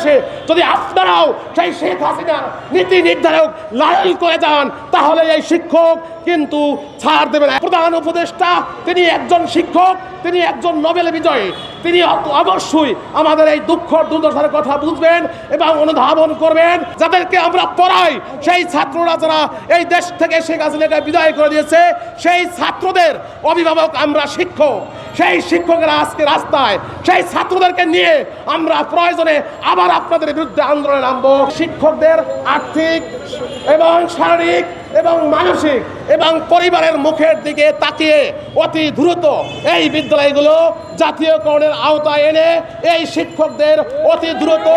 বাংলাদেশে যদি আপনারাও সেই শেখ হাসিনার নীতি নির্ধারক লড়াই করে যান তাহলে এই শিক্ষক কিন্তু ছাড় দেবেন। প্রধান উপদেষ্টা তিনি একজন শিক্ষক, তিনি একজন নোবেল বিজয়ী, তিনি অবশ্যই আমাদের এই দুঃখ দুর্দশার কথা বুঝবেন এবং অনুধাবন করবেন। যাদেরকে আমরা পড়াই সেই ছাত্ররা যারা এই দেশ থেকে শেখ হাসিনাকে বিদায় করে দিয়েছে, সেই ছাত্রদের অভিভাবক আমরা শিক্ষক। সেই শিক্ষকেরা আজকে রাস্তায়, সেই ছাত্রদেরকে নিয়ে আমরা প্রয়োজনে আবার আপনাদের বিরুদ্ধে আন্দোলনে নামবো। শিক্ষকদের আর্থিক এবং শারীরিক এবং মানসিক এবং পরিবারের মুখের দিকে তাকিয়ে অতি দ্রুত এই বিদ্যালয়গুলো জাতীয়করণের আওতায় এনে এই শিক্ষকদের অতি দ্রুত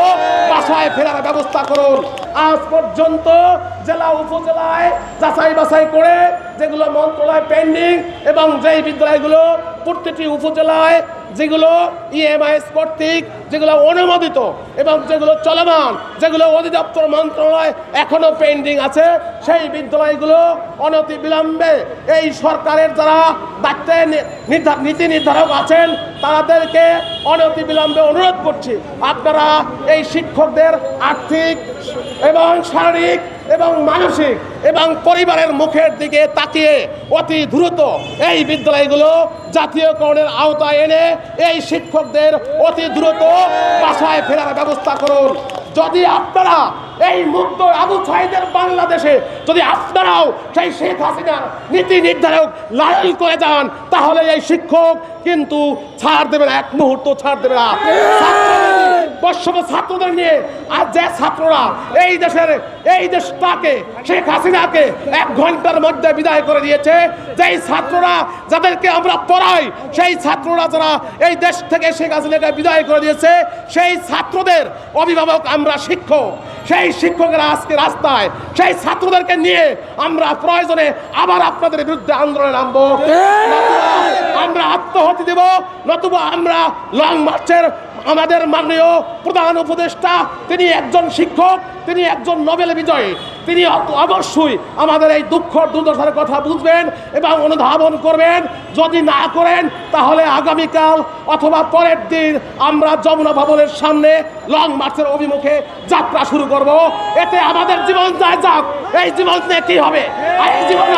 বাসায় ফেরার ব্যবস্থা করুন। আজ পর্যন্ত জেলা উপজেলায় যাচাই বাছাই করে যেগুলো মন্ত্রণালয় পেন্ডিং এবং যেই বিদ্যালয়গুলো প্রত্যেকটি উপজেলায় যেগুলো ইএমআইএস কর্তৃক যেগুলো অনুমোদিত এবং যেগুলো চলমান, যেগুলো অধিদপ্তর মন্ত্রণালয় এখনো পেন্ডিং আছে, সেই বিদ্যালয়গুলো অনতি বিলম্বে এই সরকারের যারা দায়িত্বে নীতি নির্ধারক আছেন তাদেরকে অনতি বিলম্বে অনুরোধ করছি, আপনারা এই শিক্ষকদের আর্থিক এবং শারীরিক এবং মানসিক এবং পরিবারের মুখের দিকে তাকিয়ে অতি দ্রুত এই বিদ্যালয়গুলো জাতীয়করণের আওতায় এনে এই শিক্ষকদের অতি দ্রুত বাসায় ফেরার ব্যবস্থা করুন। যদি আপনারা এই মুক্ত আবু সাঈদের বাংলাদেশে যদি আপনারাও সেই শেখ হাসিনার নীতি নির্ধারক লড়াই করে যান তাহলে এই শিক্ষক কিন্তু ছাড় দেবে না, এক মুহূর্ত ছাড় দেবে না। ছাত্রদের নিয়ে আজ যে ছাত্ররা এই দেশটাকে শেখ হাসিনাকে 1 ঘন্টার মধ্যে বিদায় করে দিয়েছে, যেই ছাত্ররা যাদেরকে আমরা পড়াই সেই ছাত্ররা যারা এই দেশ থেকে শেখ হাসিনাকে বিদায় করে দিয়েছে, সেই ছাত্রদের অভিভাবক আমরা শিক্ষক। সেই শিক্ষকেরা আজকে রাস্তায়, সেই ছাত্রদেরকে নিয়ে আমরা প্রয়োজনে আবার আপনাদের বিরুদ্ধে আন্দোলনে নামবো। আমরা আত্মহতি দেব, নতুবা আমরা লং মার্চের আমাদের মাননীয় প্রধান উপদেষ্টা তিনি একজন শিক্ষক, তিনি একজন নোবেল বিজয়ী, তিনি অবশ্যই আমাদের এই দুঃখ দুর্দশার কথা বুঝবেন এবং অনুধাবন করবেন। যদি না করেন তাহলে আগামীকাল অথবা পরের দিন আমরা যমুনা ভবনের সামনে লং মার্চের অভিমুখে যাত্রা শুরু করব। এতে আমাদের জীবন যায় যাক, এই জীবন নিয়ে কি হবে, এই জীবনে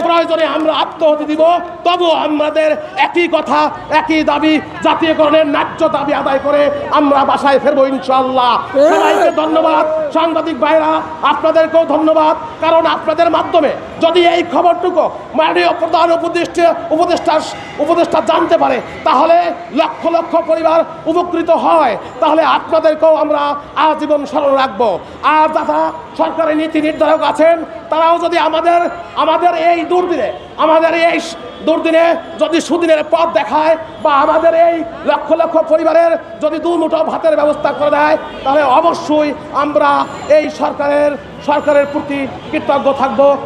প্রয়োজনে আমরা আত্মহতি দিব, তবু আমাদের একই কথা, একই দাবি, জাতীয়করণের ন্যায্য দাবি আদায় করে আমরা বাসায় ফিরবো ইনশাআল্লাহ। সবাইকে ধন্যবাদ, সাংবাদিক ভাইরা আপনাদেরকেও ধন্যবাদ, কারণ আপনাদের মাধ্যমে যদি এই খবরটুকু মাননীয় প্রধান উপদেষ্টা জানতে পারে তাহলে লক্ষ লক্ষ পরিবার উপকৃত হয়। তাহলে আপনাদেরকেও আমরা আজীবন স্মরণ রাখবো। আর যারা সরকারি নীতি নির্ধারক আছেন তারাও যদি আমাদের এই দুর্দিনে যদি সুদিনের পথ দেখায় বা আমাদের এই লক্ষ লক্ষ পরিবারের যদি দুমুঠো ভাতের ব্যবস্থা করে দেয় তাহলে অবশ্যই আমরা এই সরকারের প্রতি কৃতজ্ঞ থাকবো।